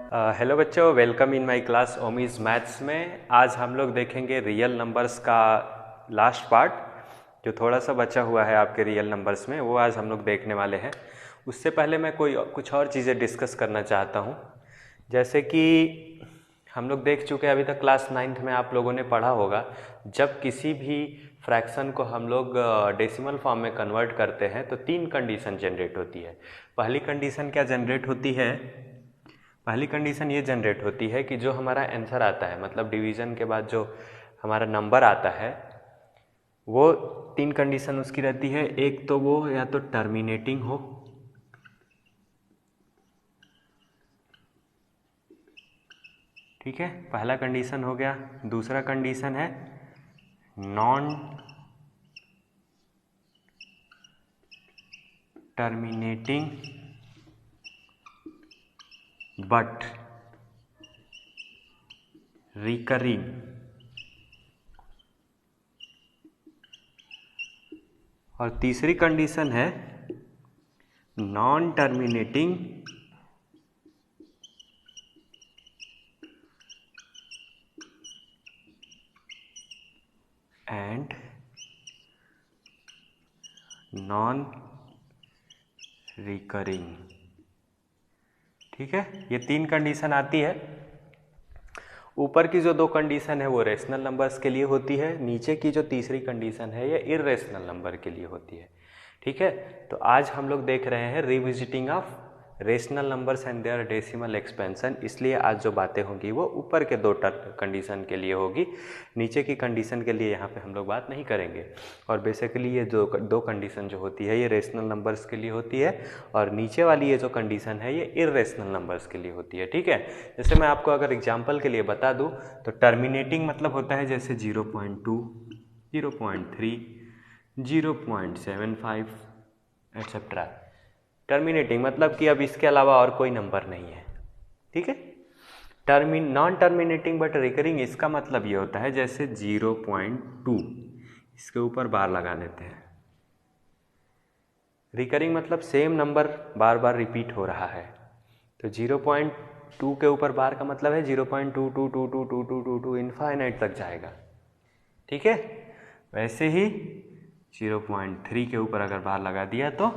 Hello बच्चों, welcome in my class ओमीज maths में। आज हम लोग देखेंगे रियल नंबर्स का लास्ट पार्ट, जो थोड़ा सा बचा हुआ है आपके रियल नंबर्स में, वो आज हम लोग देखने वाले हैं। उससे पहले मैं कुछ और चीज़ें डिस्कस करना चाहता हूँ। जैसे कि हम लोग देख चुके हैं, अभी तक क्लास 9th में आप लोगों ने पढ़ा होगा, जब किसी भी फ्रैक्शन को हम लोग डेसिमल फॉर्म में कन्वर्ट करते हैं तो 3 कंडीशन जनरेट होती है। पहली कंडीशन क्या जनरेट होती है? पहली कंडीशन ये जनरेट होती है कि जो हमारा आंसर आता है, मतलब डिवीज़न के बाद जो हमारा नंबर आता है, वो 3 कंडीशन उसकी रहती है। एक तो वो या तो टर्मिनेटिंग हो, ठीक है, पहला कंडीशन हो गया। दूसरा कंडीशन है नॉन टर्मिनेटिंग बट रिकरिंग। और तीसरी कंडीशन है non terminating and non recurring. ठीक है, ये 3 कंडीशन आती है। ऊपर की जो 2 कंडीशन है वो रेशनल नंबर्स के लिए होती है, नीचे की जो तीसरी कंडीशन है ये इर्रेशनल नंबर के लिए होती है। ठीक है, तो आज हम लोग देख रहे हैं revisiting of rational numbers and their decimal expansion. इसलिए आज जो बातें होंगी वो ऊपर के 2 कंडीशन के लिए होगी, नीचे की कंडीशन के लिए यहाँ पे हम लोग बात नहीं करेंगे। और बेसिकली ये जो 2 कंडीशन जो होती है ये रेशनल नंबर्स के लिए होती है, और नीचे वाली ये जो कंडीशन है ये इर्रेशनल नंबर्स के लिए होती है। ठीक है, जैसे मैं आपको अगर एग्जांपल के लिए बता दूं तो टर्मिनेटिंग मतलब होता है जैसे 0.2, 0.3, 0.75 एट्सेट्रा। टर्मिनेटिंग मतलब कि अब इसके अलावा और कोई नंबर नहीं है। ठीक है, नॉन टर्मिनेटिंग बट रिकरिंग, इसका मतलब ये होता है जैसे 0.2, इसके ऊपर बार लगा देते हैं। रिकरिंग मतलब सेम नंबर बार बार रिपीट हो रहा है, तो 0.2 के ऊपर बार का मतलब है 0.2222222 इनफाइनाइट तक जाएगा। ठीक है, वैसे ही 0.3 के ऊपर अगर बार लगा दिया तो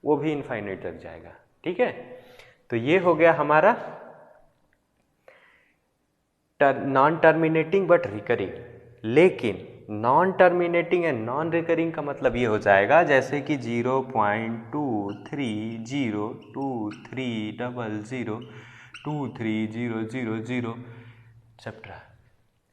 वो भी इनफाइनाइट तक जाएगा। ठीक है, तो ये हो गया हमारा नॉन टर्मिनेटिंग बट रिकरिंग। लेकिन non terminating and non recurring का मतलब ये हो जाएगा जैसे कि 0.2300300230000 एक्सेट्रा।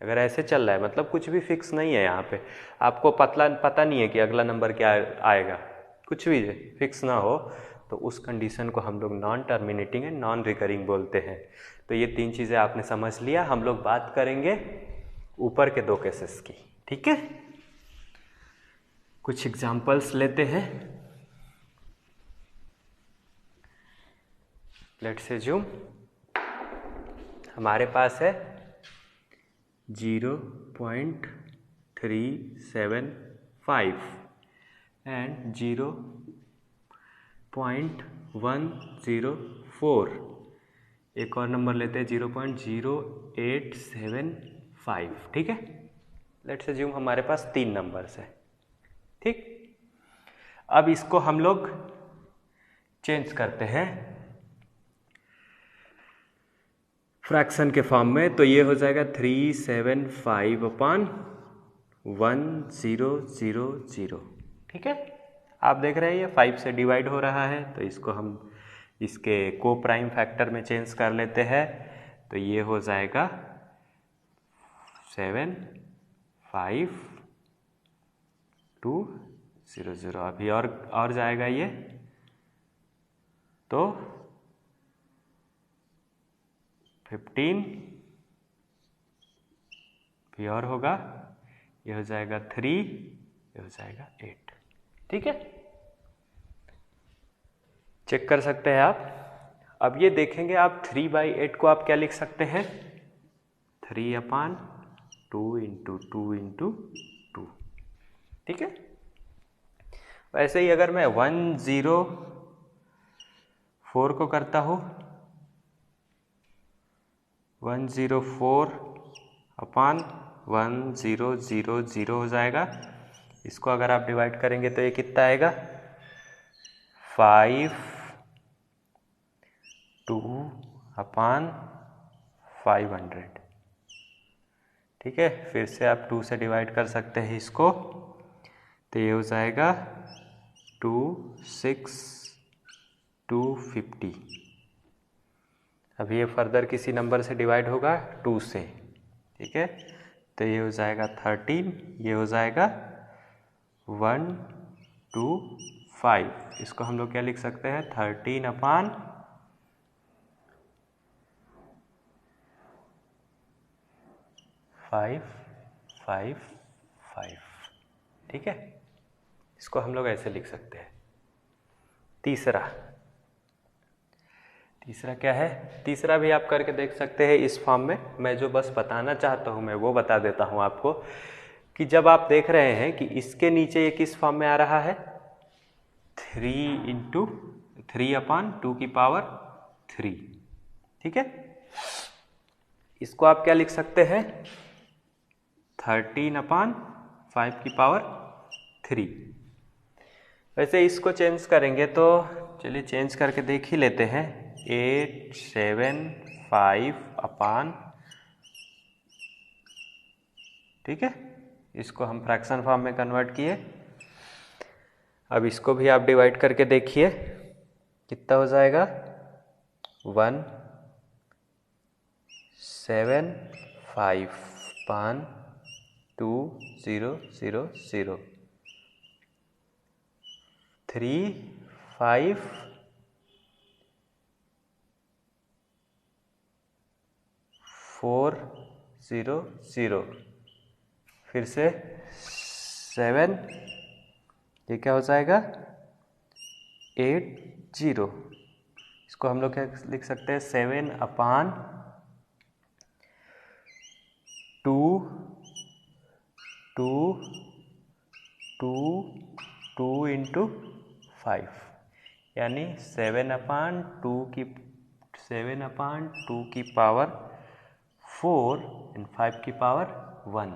अगर ऐसे चल रहा है मतलब कुछ भी फिक्स नहीं है, यहाँ पे आपको पता नहीं है कि अगला नंबर क्या आएगा, कुछ भी फिक्स ना हो, तो उस कंडीशन को हम लोग non terminating and non recurring बोलते हैं। तो ये 3 चीज़ें आपने समझ लिया। हम लोग बात करेंगे ऊपर के 2 केसेस की। ठीक है, कुछ एग्जांपल्स लेते हैं। लेट्स अज्यूम हमारे पास है 0.375 एंड 0.104। एक और नंबर लेते हैं 0.0875। ठीक है, लेट्स अज्यूम हमारे पास 3 नंबर्स है। ठीक, अब इसको हम लोग चेंज करते हैं फ्रैक्शन के फॉर्म में, तो ये हो जाएगा 375/1000। ठीक है, आप देख रहे हैं ये 5 से डिवाइड हो रहा है, तो इसको हम इसके को प्राइम फैक्टर में चेंज कर लेते हैं, तो ये हो जाएगा 75200। अभी और जाएगा ये, तो 15 भी और होगा, ये हो जाएगा 3, ये हो जाएगा 8। ठीक है, चेक कर सकते हैं आप। अब ये देखेंगे आप 3/8 को आप क्या लिख सकते हैं, 3/2 × 2 × 2। ठीक है, वैसे ही अगर मैं 104 को करता हूँ 104 अपान 1000 हो जाएगा। इसको अगर आप डिवाइड करेंगे तो ये कितना आएगा, 5 2 अपान 500। ठीक है, फिर से आप 2 से डिवाइड कर सकते हैं इसको, तो ये हो जाएगा 250। अब ये फर्दर किसी नंबर से डिवाइड होगा 2 से। ठीक है, तो ये हो जाएगा 13, ये हो जाएगा 125। इसको हम लोग क्या लिख सकते हैं, 13 अपान 555। ठीक है, इसको हम लोग ऐसे लिख सकते हैं। तीसरा क्या है, तीसरा भी आप करके देख सकते हैं इस फॉर्म में। मैं जो बस बताना चाहता हूँ मैं वो बता देता हूँ आपको, कि जब आप देख रहे हैं कि इसके नीचे ये किस फॉर्म में आ रहा है, 3 अपान 2 की पावर 3। ठीक है, इसको आप क्या लिख सकते हैं, 13 अपान 5 की पावर 3। वैसे इसको चेंज करेंगे तो चलिए चेंज करके देख ही लेते हैं। 875 अपान, ठीक है, इसको हम फ्रैक्शन फॉर्म में कन्वर्ट किए। अब इसको भी आप डिवाइड करके देखिए कितना हो जाएगा, 175 अपान 2000, 35400, फिर से 7, ये क्या हो जाएगा 80। इसको हम लोग क्या लिख सकते हैं, 7 अपान 2 इंटू 5, यानी 7 अपान 2 की पावर 4 एंड 5 की पावर 1।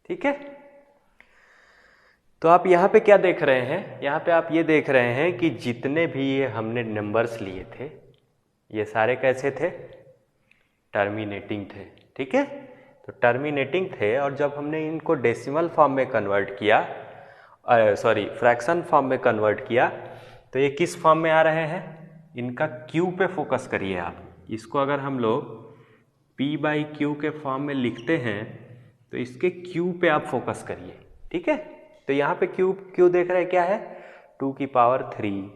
ठीक है, तो आप यहाँ पे क्या देख रहे हैं, यहाँ पे आप ये देख रहे हैं कि जितने भी ये हमने नंबर्स लिए थे ये सारे कैसे थे, टर्मिनेटिंग थे। ठीक है, तो टर्मिनेटिंग थे, और जब हमने इनको डेसिमल फॉर्म में कन्वर्ट किया, फ्रैक्शन फॉर्म में कन्वर्ट किया, तो ये किस फॉर्म में आ रहे हैं, इनका क्यू पे फोकस करिए आप। इसको अगर हम लोग p/q के फॉर्म में लिखते हैं तो इसके क्यू पे आप फोकस करिए। ठीक है, तो यहाँ पे क्यू देख रहे हैं क्या है, 2 की पावर 3।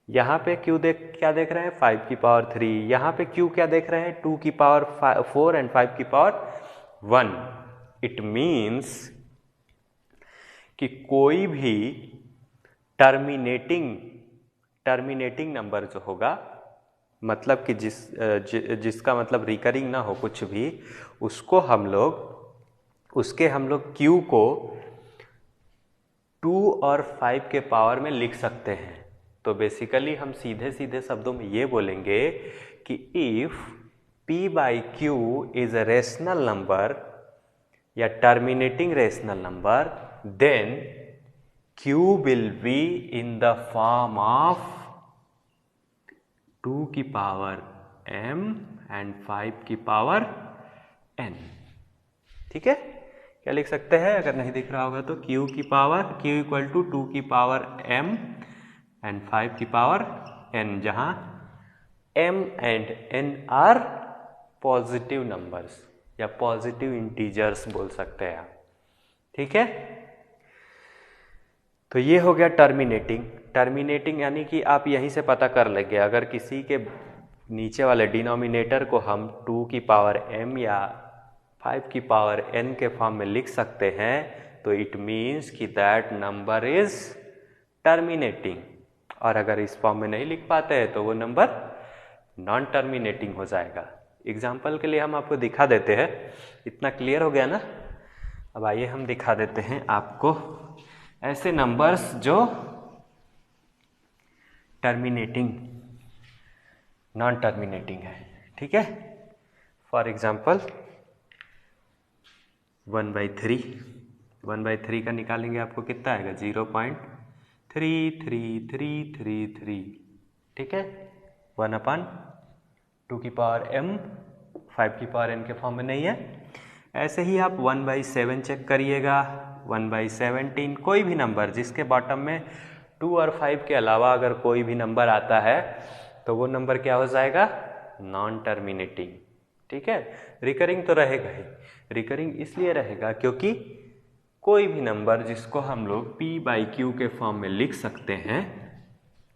यहाँ पे क्या देख रहे हैं, 5 की पावर 3। यहाँ पे क्यू क्या देख रहे हैं, 2 की पावर 4 एंड 5 की पावर 1। इट मीन्स कि कोई भी टर्मिनेटिंग नंबर जो होगा, मतलब कि जिसका मतलब रिकरिंग ना हो कुछ भी, उसको हम लोग क्यू को 2 और 5 के पावर में लिख सकते हैं। तो बेसिकली हम सीधे शब्दों में ये बोलेंगे कि if p/q is a rational number या terminating rational number, then q will be in the form of 2 की पावर m एंड 5 की पावर n। ठीक है, क्या लिख सकते हैं, अगर नहीं दिख रहा होगा तो q इक्वल टू 2 की पावर m एंड 5 की पावर n, जहां m and n are positive numbers या पॉजिटिव इंटीजर्स बोल सकते हैं आप। ठीक है, तो ये हो गया टर्मिनेटिंग यानी कि आप यहीं से पता कर लेंगे, अगर किसी के नीचे वाले डिनोमिनेटर को हम 2 की पावर m या 5 की पावर n के फॉर्म में लिख सकते हैं, तो इट मीन्स कि दैट नंबर इज टर्मिनेटिंग। और अगर इस फॉर्म में नहीं लिख पाते हैं तो वो नंबर नॉन टर्मिनेटिंग हो जाएगा। एग्जाम्पल के लिए हम आपको दिखा देते हैं। इतना क्लियर हो गया ना? अब आइए हम दिखा देते हैं आपको ऐसे नंबर्स जो टर्मिनेटिंग नॉन टर्मिनेटिंग है। ठीक है, फॉर एग्जाम्पल 1/3 का निकालेंगे, आपको कितना आएगा 0.3333, ठीक है। 1/2m, 5n के फॉर्म में नहीं है। ऐसे ही आप 1/7 चेक करिएगा, 1/17, कोई भी नंबर जिसके बॉटम में 2 और 5 के अलावा अगर कोई भी नंबर आता है तो वो नंबर क्या हो जाएगा, नॉन टर्मिनेटिंग, ठीक है। रिकरिंग तो रहेगा ही, रिकरिंग इसलिए रहेगा क्योंकि कोई भी नंबर जिसको हम लोग p/q के फॉर्म में लिख सकते हैं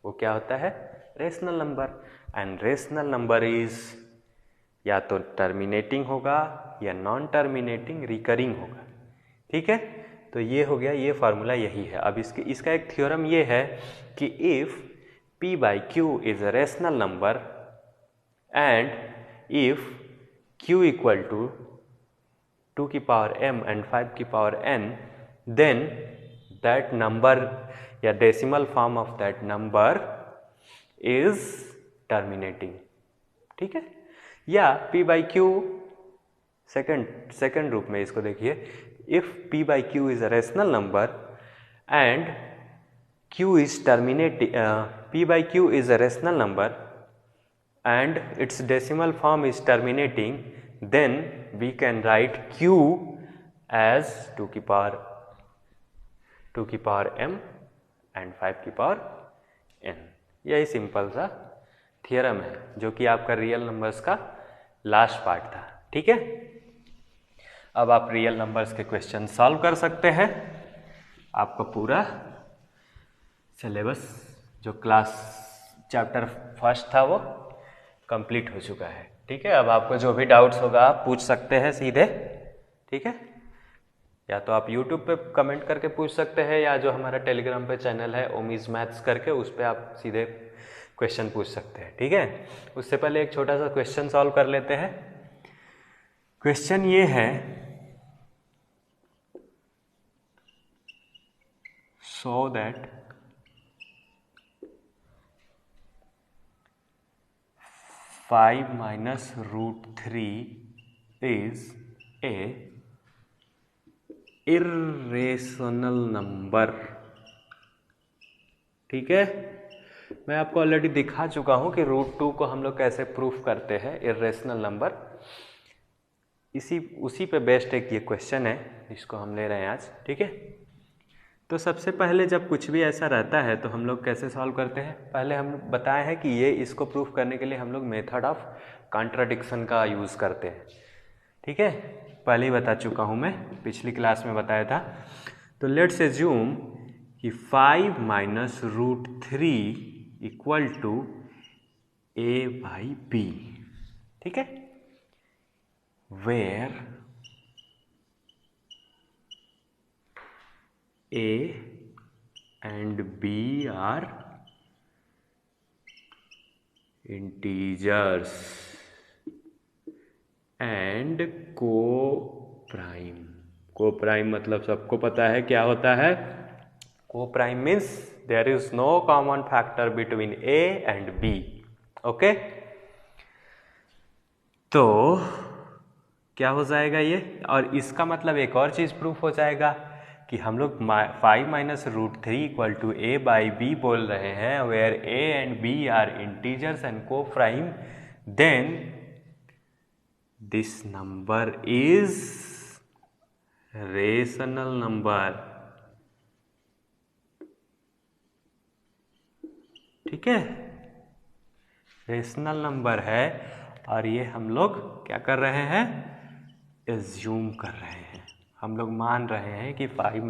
वो क्या होता है, rational number. And rational number is या तो टर्मिनेटिंग होगा या नॉन टर्मिनेटिंग रिकरिंग होगा, ठीक है। तो ये हो गया, ये फार्मूला यही है। अब इसका एक थ्योरम ये है कि if p/q is a rational number and if q equal to 2 की पावर m and 5 की power n, then that number या decimal form of that number is terminating, ठीक है। या p/q सेकेंड रूप में इसको देखिए, if p/q is a rational number and q is terminating, p/q is a rational number and its decimal form is terminating, then we can write q as 2 की power m and 5 की power n। यही simple सा theorem है जो कि आपका real numbers का last part था, ठीक है। अब आप रियल नंबर्स के क्वेश्चन सॉल्व कर सकते हैं। आपका पूरा सिलेबस जो क्लास चैप्टर फर्स्ट था वो कंप्लीट हो चुका है, ठीक है। अब आपको जो भी डाउट्स होगा आप पूछ सकते हैं सीधे, ठीक है। या तो आप YouTube पे कमेंट करके पूछ सकते हैं या जो हमारा टेलीग्राम पे चैनल है ओमीज मैथ्स करके, उस पर आप सीधे क्वेश्चन पूछ सकते हैं, ठीक है। उससे पहले एक छोटा सा क्वेश्चन सॉल्व कर लेते हैं। क्वेश्चन ये है, so that 5 minus √3 is a irrational number, ठीक है। मैं आपको ऑलरेडी दिखा चुका हूं कि √2 को हम लोग कैसे प्रूफ करते हैं इर्रेशनल नंबर। उसी पे बेस्ड एक ये क्वेश्चन है इसको हम ले रहे हैं आज, ठीक है। तो सबसे पहले जब कुछ भी ऐसा रहता है तो हम लोग कैसे सॉल्व करते हैं, पहले हम बताए हैं कि इसको प्रूफ करने के लिए हम लोग मेथड ऑफ कॉन्ट्राडिक्शन का यूज़ करते हैं, ठीक है। पहले ही बता चुका हूँ मैं, पिछली क्लास में बताया था। तो लेट्स एज्यूम कि 5 minus √3 इक्वल टू a/b, ठीक है। Where a and b are integers and co-prime मतलब सबको पता है क्या होता है, co-prime means there is no common factor between a and b, okay. तो क्या हो जाएगा ये, और इसका मतलब एक और चीज प्रूफ हो जाएगा कि हम लोग 5 minus √3 इक्वल टू a/b बोल रहे हैं, where a and b are integers and co-prime, then this number is rational number, ठीक है। रेशनल नंबर है और ये हम लोग क्या कर रहे हैं, एज्यूम कर रहे हैं। हम लोग मान रहे हैं कि 5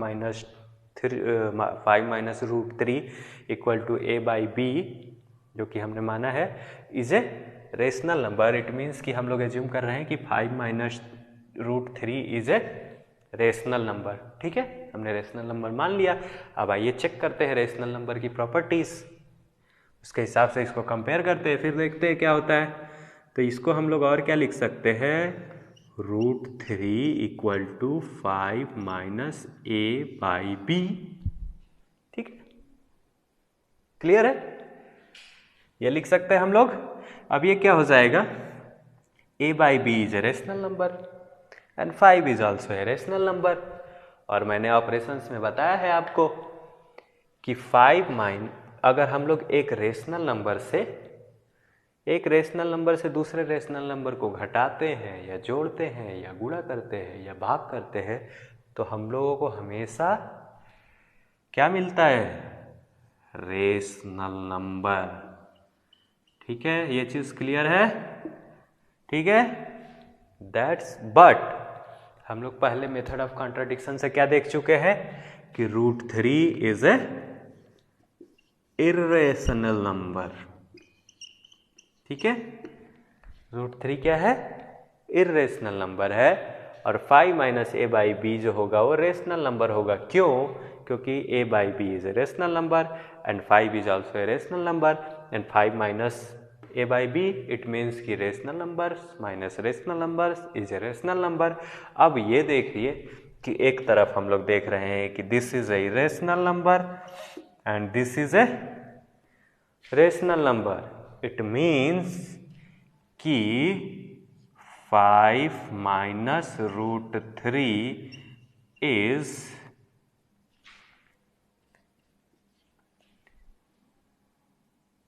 minus √3 इक्वल टू a/b, जो कि हमने माना है, is a rational number. It means कि हम लोग एज्यूम कर रहे हैं कि 5 minus √3 is a rational number, ठीक है। हमने रेशनल नंबर मान लिया। अब आइए चेक करते हैं रेशनल नंबर की प्रॉपर्टीज, उसके हिसाब से इसको कंपेयर करते हैं, फिर देखते हैं क्या होता है। तो इसको हम लोग और क्या लिख सकते हैं, √3 इक्वल टू 5 minus a/b, ठीक है। क्लियर है, ये लिख सकते हैं हम लोग। अब ये क्या हो जाएगा, a by b is a rational number and 5 is also a rational number। और मैंने ऑपरेशंस में बताया है आपको कि 5 अगर हम लोग एक रेशनल नंबर से दूसरे रेशनल नंबर को घटाते हैं या जोड़ते हैं या गुणा करते हैं या भाग करते हैं तो हम लोगों को हमेशा क्या मिलता है? Rational number. ठीक है, ये चीज क्लियर है? ठीक है, बट हम लोग पहले मेथड ऑफ कॉन्ट्राडिक्शन से क्या देख चुके हैं कि √3 इज ए इर्रेशनल नंबर। ठीक है, √3 क्या है? इर्रेशनल नंबर है। और 5 - a by b जो होगा वो रेशनल नंबर होगा। क्यों? क्योंकि a by b is a rational number and 5 is also a rational number and 5 - a by b it means कि rational numbers minus rational numbers is a rational number. अब ये देखिए कि एक तरफ हम लोग देख रहे हैं कि this is a irrational number and this is a rational number. It means कि 5 - √3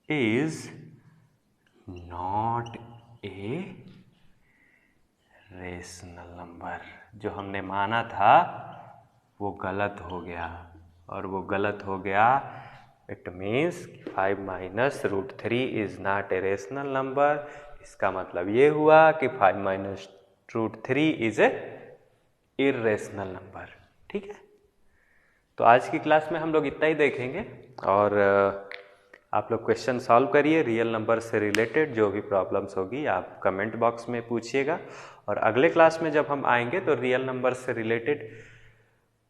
is not a rational number. जो हमने माना था वो गलत हो गया, और वो गलत हो गया it means 5 - √3 is not a rational number. इसका मतलब ये हुआ कि 5 - √3 इज ए इर्रेशनल नंबर। ठीक है, तो आज की क्लास में हम लोग इतना ही देखेंगे और आप लोग क्वेश्चन सॉल्व करिए। रियल नंबर से रिलेटेड जो भी प्रॉब्लम्स होगी आप कमेंट बॉक्स में पूछिएगा, और अगले क्लास में जब हम आएंगे तो रियल नंबर से रिलेटेड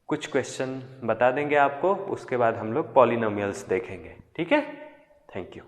कुछ क्वेश्चन बता देंगे आपको। उसके बाद हम लोग पॉलिनोमियल्स देखेंगे। ठीक है, थैंक यू।